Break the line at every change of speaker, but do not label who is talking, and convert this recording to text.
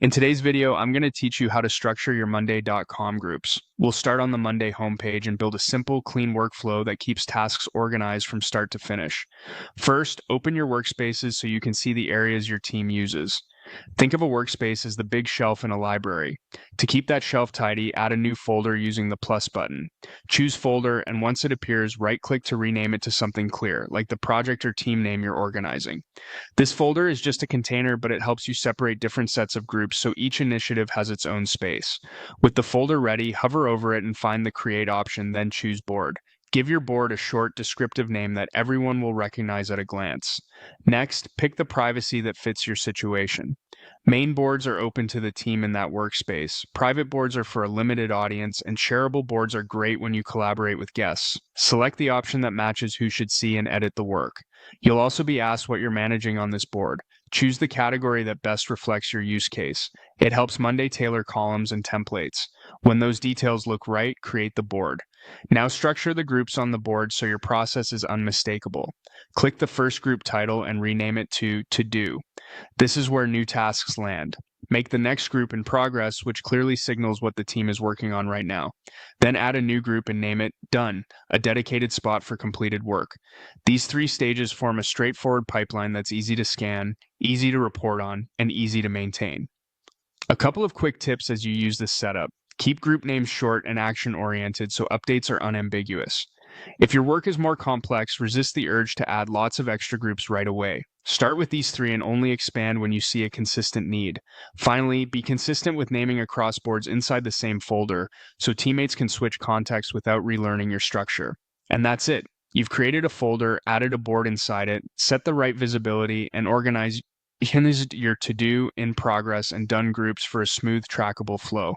In today's video, I'm going to teach you how to structure your Monday.com groups. We'll start on the Monday homepage and build a simple, clean workflow that keeps tasks organized from start to finish. First, open your workspaces so you can see the areas your team uses. Think of a workspace as the big shelf in a library. To keep that shelf tidy, add a new folder using the plus button. Choose folder, and once it appears, right-click to rename it to something clear, like the project or team name you're organizing. This folder is just a container, but it helps you separate different sets of groups so each initiative has its own space. With the folder ready, hover over it and find the Create option, then choose Board. Give your board a short, descriptive name that everyone will recognize at a glance. Next, pick the privacy that fits your situation. Main boards are open to the team in that workspace. Private boards are for a limited audience, and shareable boards are great when you collaborate with guests. Select the option that matches who should see and edit the work. You'll also be asked what you're managing on this board. Choose the category that best reflects your use case. It helps Monday tailor columns and templates. When those details look right, create the board. Now structure the groups on the board so your process is unmistakable. Click the first group title and rename it to Do. This is where new tasks land. Make the next group in progress, which clearly signals what the team is working on right now. Then add a new group and name it Done, a dedicated spot for completed work. These three stages form a straightforward pipeline that's easy to scan, easy to report on, and easy to maintain. A couple of quick tips as you use this setup. Keep group names short and action-oriented so updates are unambiguous. If your work is more complex, resist the urge to add lots of extra groups right away. Start with these three and only expand when you see a consistent need. Finally, be consistent with naming across boards inside the same folder so teammates can switch context without relearning your structure. And that's it. You've created a folder, added a board inside it, set the right visibility, and organized your to-do, in progress, and done groups for a smooth, trackable flow.